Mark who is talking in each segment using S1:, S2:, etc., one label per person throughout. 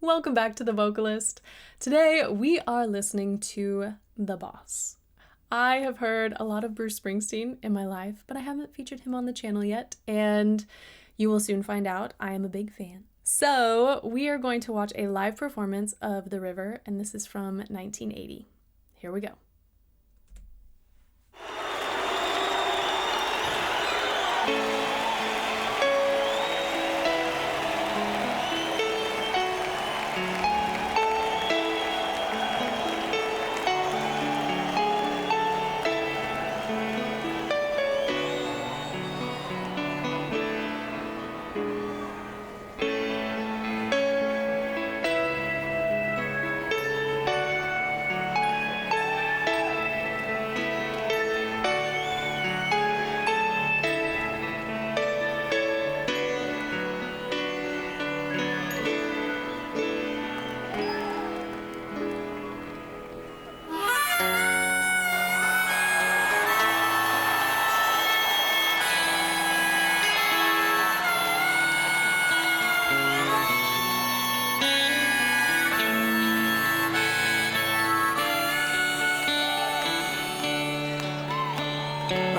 S1: Welcome back to The Vocalist. Today we are listening to The Boss. I have heard a lot of Bruce Springsteen in my life, but I haven't featured him on the channel yet, and you will soon find out I am a big fan. So we are going to watch a live performance of The River, and this is from 1980. Here we go.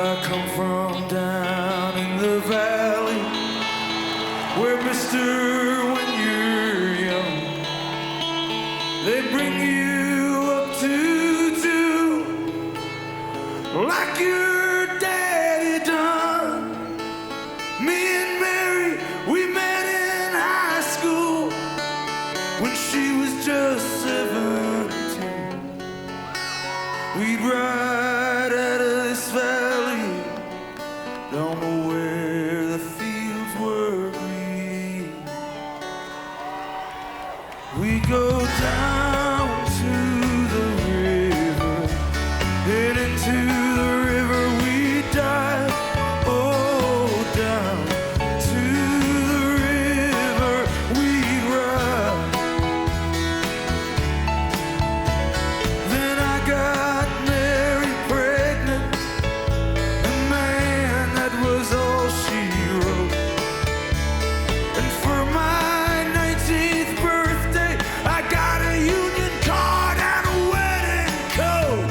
S2: I come from down in the valley where, mister, when you're young, they bring you up to do like your daddy done. Me and Mary, we met in high school when she was just 17. We'd ride out of this valley, don't know where the fields were green. We go down to the river, head into the river we dive. Oh, down to the river we ride. Then I got Mary pregnant, and man, that was all she wrote. And for my 19th birthday, I got a union card and a wedding coat.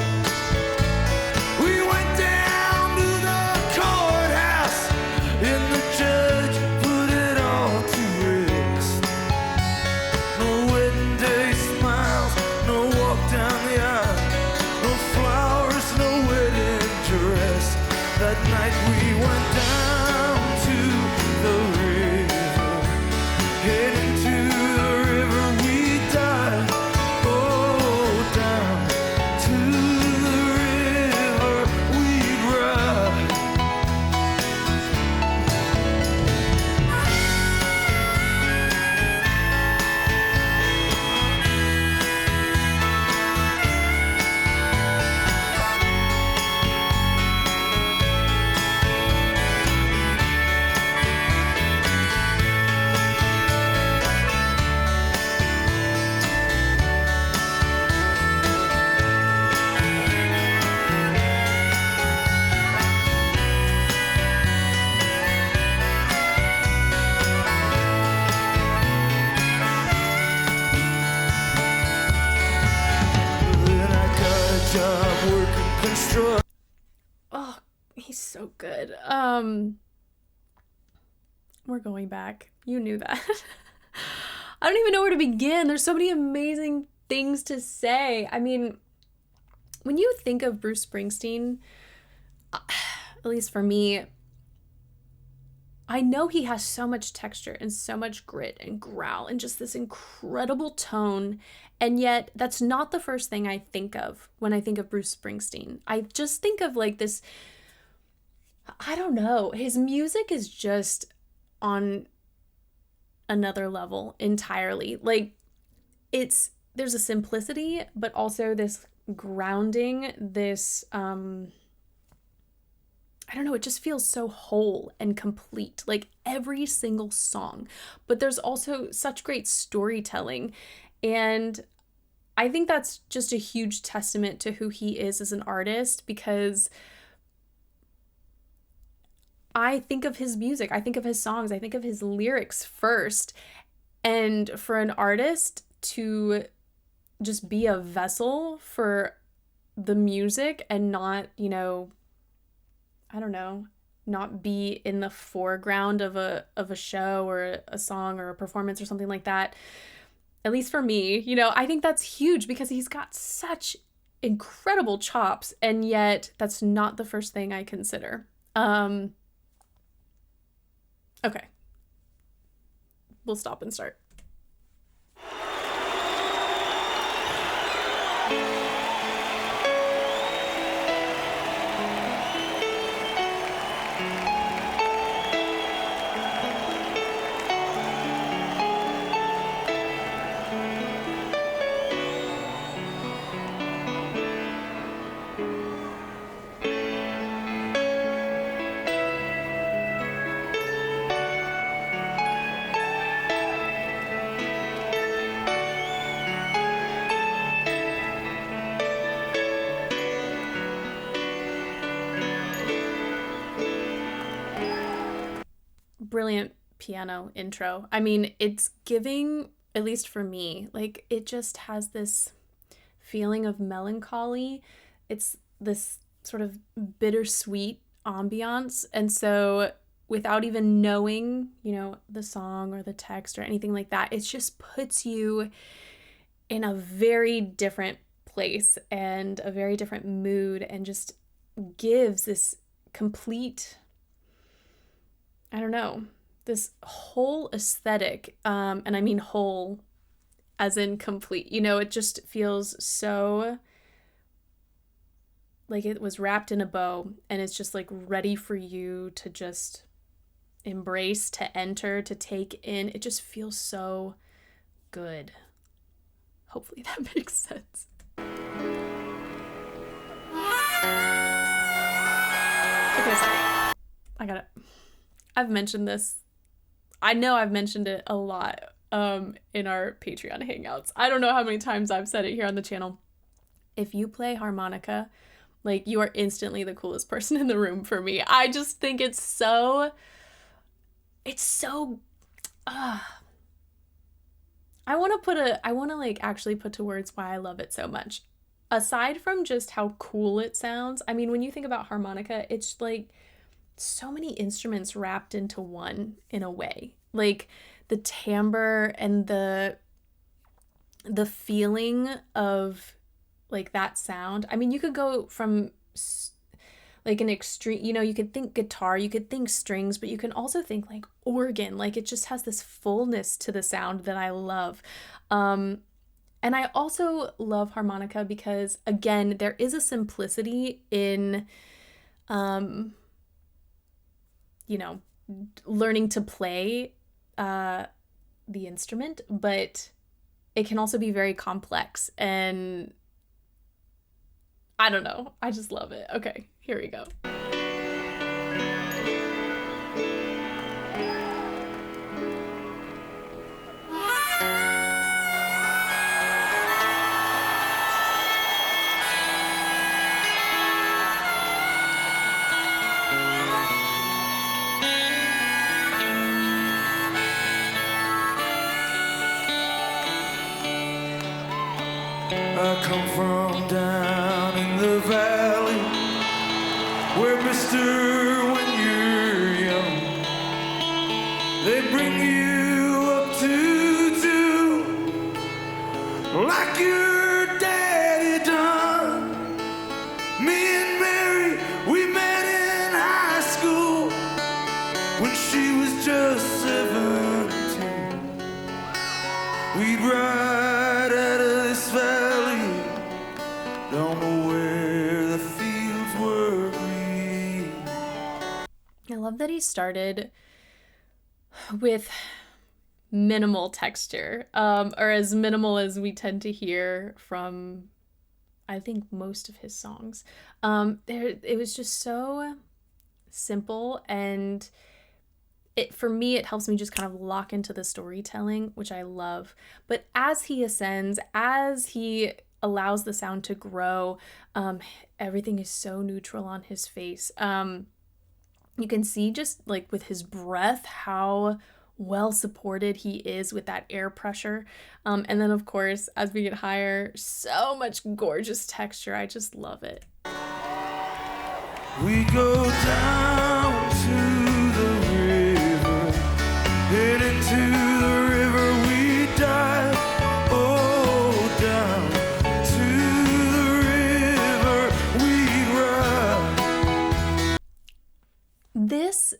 S2: We went down to the courthouse, and the judge put it all to rest. No wedding day smiles, no walk down the aisle, no flowers, no wedding dress. That night we went down to the river, heading to the river we dive. Oh, down to the river we'd ride. Then I got a job working construction.
S1: Oh, he's so good. We're going back. You knew that. I don't even know where to begin. There's so many amazing things to say. I mean, when you think of Bruce Springsteen, at least for me, I know he has so much texture and so much grit and growl and just this incredible tone. And yet, that's not the first thing I think of when I think of Bruce Springsteen. I just think of like this, I don't know, his music is just on another level entirely. Like, there's a simplicity, but also this grounding, this, I don't know, it just feels so whole and complete, like every single song. But there's also such great storytelling. And I think that's just a huge testament to who he is as an artist, because I think of his music, I think of his songs, I think of his lyrics first. And for an artist to just be a vessel for the music and not, I don't know, not be in the foreground of a show or a song or a performance or something like that. At least for me, I think that's huge because he's got such incredible chops, and yet that's not the first thing I consider. Okay. We'll stop and start. Brilliant piano intro. I mean, it's giving, at least for me, like it just has this feeling of melancholy. It's this sort of bittersweet ambiance. And so without even knowing, the song or the text or anything like that, it just puts you in a very different place and a very different mood, and just gives this complete, I don't know, this whole aesthetic, and I mean whole as in complete, it just feels so like it was wrapped in a bow, and it's just like ready for you to just embrace, to enter, to take in. It just feels so good. Hopefully that makes sense. Okay, sorry. I got it. I've mentioned this. I know I've mentioned it a lot in our Patreon hangouts. I don't know how many times I've said it here on the channel. If you play harmonica, like, you are instantly the coolest person in the room for me. I just think it's so I want to like actually put to words why I love it so much. Aside from just how cool it sounds, I mean, when you think about harmonica, it's like so many instruments wrapped into one in a way. Like the timbre and the feeling of like that sound. I mean, you could go from like an extreme, you could think guitar, you could think strings, but you can also think like organ. Like it just has this fullness to the sound that I love. And I also love harmonica because, again, there is a simplicity in, learning to play the instrument, but it can also be very complex, and I don't know. I just love it. Okay, here we go.
S2: I come from down in the valley where, mister, when you're young, they bring you up to do like your daddy done. Me and Mary, we met in high school when she was just 17. We'd ride out of this valley, don't know where the fields were green.
S1: I love that he started with minimal texture, or as minimal as we tend to hear from, I think, most of his songs. It was just so simple, and for me, it helps me just kind of lock into the storytelling, which I love. But as he ascends, as he allows the sound to grow, everything is so neutral on his face. You can see just like with his breath how well supported he is with that air pressure. And then, of course, as we get higher, so much gorgeous texture. I just love it.
S2: We go down to the river, head into the river we dive. Oh, down to the river we ride.
S1: This,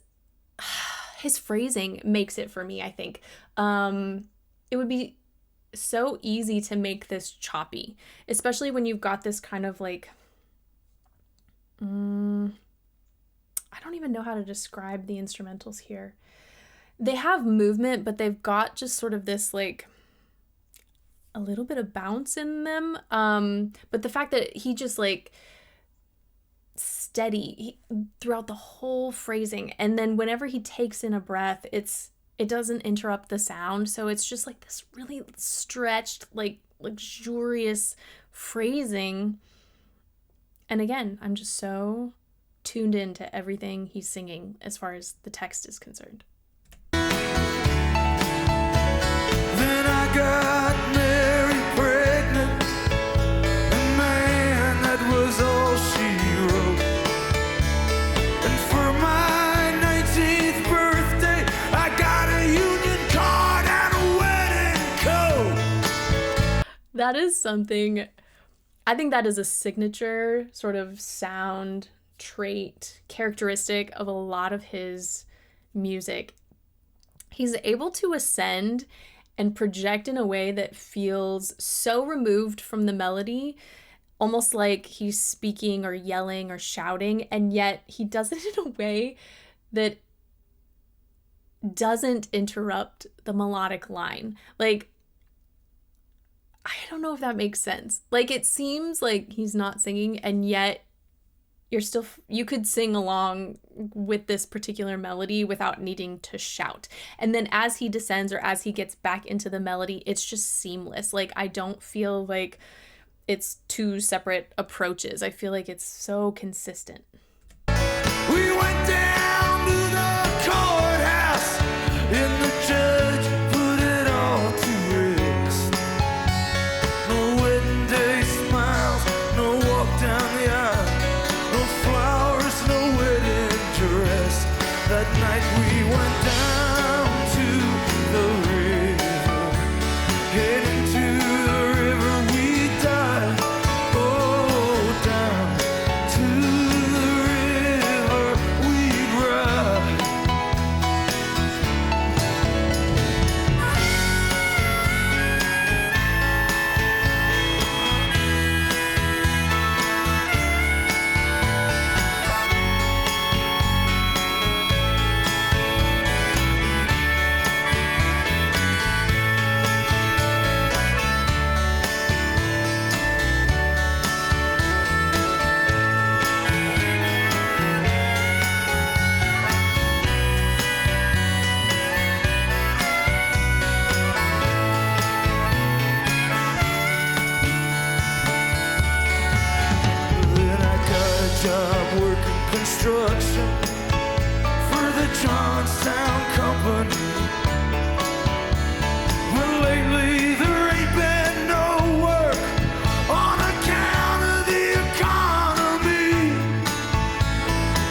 S1: his phrasing makes it for me, I think. It would be so easy to make this choppy, especially when you've got this kind of like, I don't even know how to describe the instrumentals here. They have movement, but they've got just sort of this like a little bit of bounce in them. But the fact that he just like steady throughout the whole phrasing, and then whenever he takes in a breath, it doesn't interrupt the sound, so it's just like this really stretched, like luxurious phrasing. And again, I'm just so tuned into everything he's singing as far as the text is concerned.
S2: Then I got Mary pregnant, and man, that was all she wrote. And for my 19th birthday, I got a union card and a wedding coat.
S1: That is something, I think that is a signature sort of sound trait, characteristic of a lot of his music. He's able to ascend and project in a way that feels so removed from the melody, almost like he's speaking or yelling or shouting, and yet he does it in a way that doesn't interrupt the melodic line. Like, I don't know if that makes sense. Like, it seems like he's not singing, and yet you could sing along with this particular melody without needing to shout. And then as he descends or as he gets back into the melody, it's just seamless. Like, I don't feel like it's two separate approaches. I feel like it's so consistent.
S2: We went down to the courthouse, and the judge put it all to rest. No wedding day smiles, no walk down the aisle, no flowers, no wedding dress. That night we went down to the river, heading to the river we dive. Oh, down to the river we'd ride. Then I got a job working construction for the Johnstown Company. But lately there ain't been no work on account of the economy.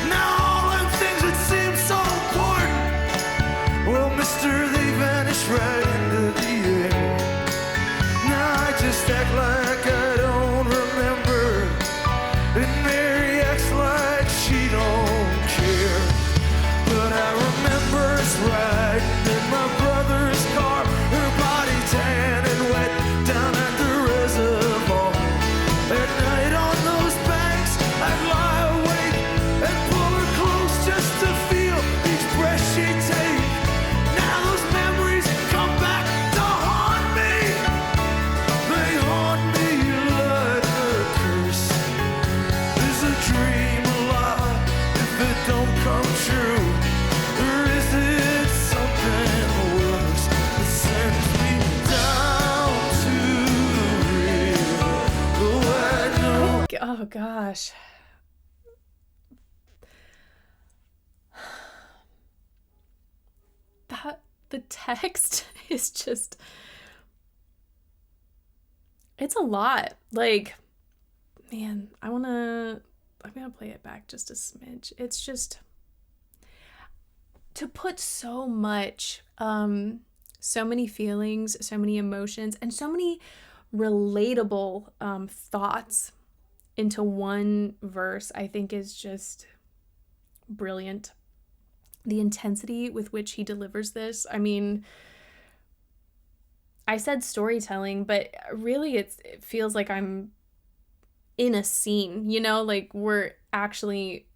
S2: Now all them things that seem so important, well, mister, they vanish right into the air. Now I just act like I don't remember, and Mary acts like she don't care. But I remember us riding in my brother's car, her body tan and wet down at the reservoir. At night on those banks, I'd lie awake and pull her close just to feel each breath she'd take. Now those memories come back to haunt me. They haunt me like a curse. Is a dream a lie if it don't come true? Or is it something worse that sends me down to the river? Oh, I know.
S1: Oh gosh. the text is just, it's a lot. Like, man, I'm gonna play it back just a smidge. It's just, to put so much, so many feelings, so many emotions, and so many relatable thoughts into one verse, I think is just brilliant. The intensity with which he delivers this. I mean, I said storytelling, but really it feels like I'm in a scene, you know, like we're actually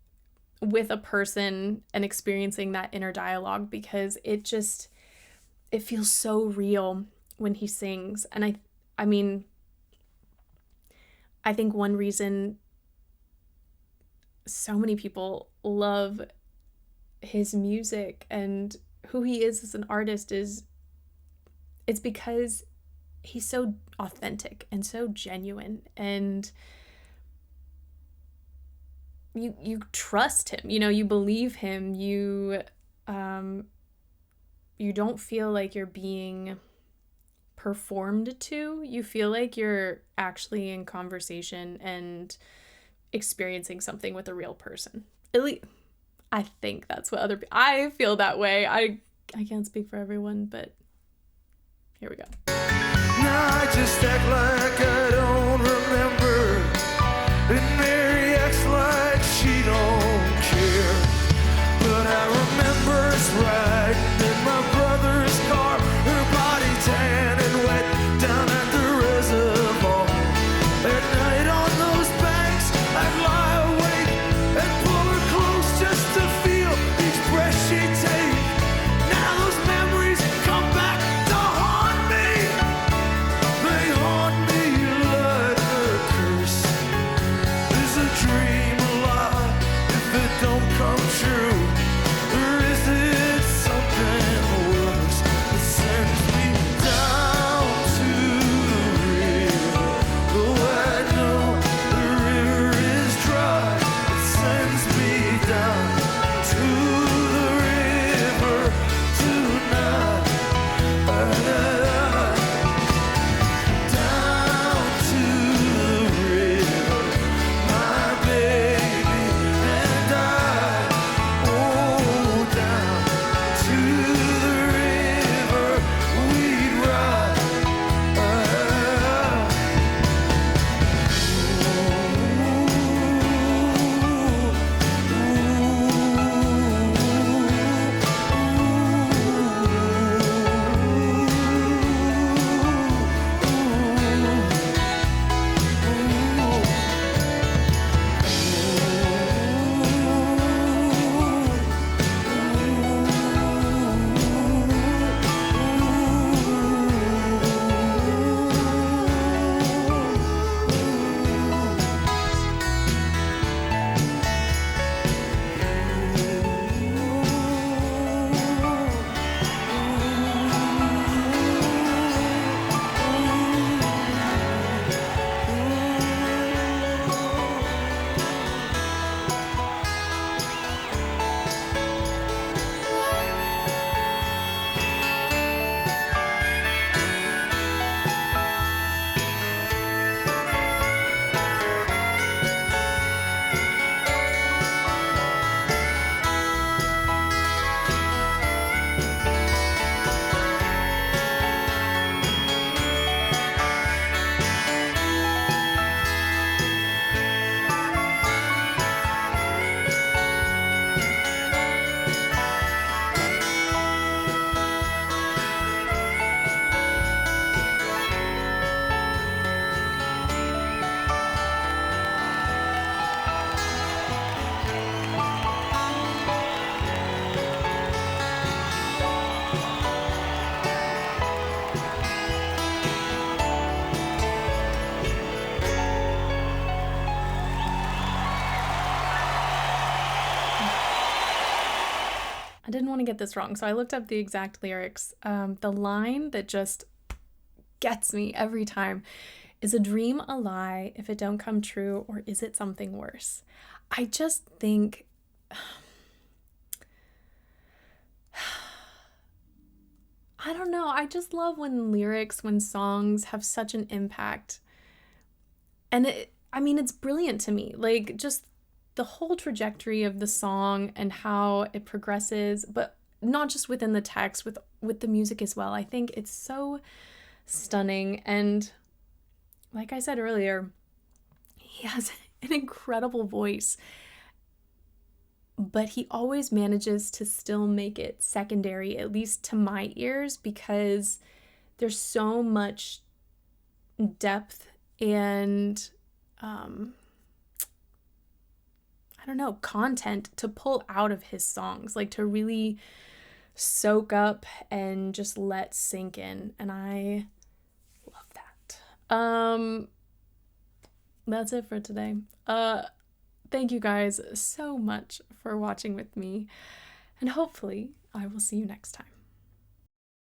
S1: with a person and experiencing that inner dialogue, because it feels so real when he sings. And I mean, I think one reason so many people love his music and who he is as an artist is it's because he's so authentic and so genuine, and you trust him, you know, you believe him, you don't feel like you're being performed to. You feel like you're actually in conversation and experiencing something with a real person. At least I think that's what I feel that way. I can't speak for everyone, but here we go.
S2: Now I just act like I don't remember, and Mary acts like she don't care. But I remember us riding in my brother's car, her body tan and wet down at the reservoir. At night on those banks, I'd lie awake and pull her close just to feel each breath she'd take. Now those memories come back to haunt me. They haunt me like a curse. Is a dream a lie if it don't come true? Or is it something worse that sends me down to the river? Though I know the river is dry, it sends me down to the river tonight. Down to the river, my baby and I. Oh, down to the river we'd ride.
S1: I didn't want to get this wrong, so I looked up the exact lyrics. The line that just gets me every time is, a dream a lie if it don't come true, or is it something worse? I just think I don't know. I just love when songs have such an impact. And I mean, it's brilliant to me. Like, just the whole trajectory of the song and how it progresses, but not just within the text, with the music as well. I think it's so stunning. And like I said earlier, he has an incredible voice, but he always manages to still make it secondary, at least to my ears, because there's so much depth and I don't know, content to pull out of his songs, like to really soak up and just let sink in. And I love that. That's it for today. Thank you guys so much for watching with me, and hopefully I will see you next time.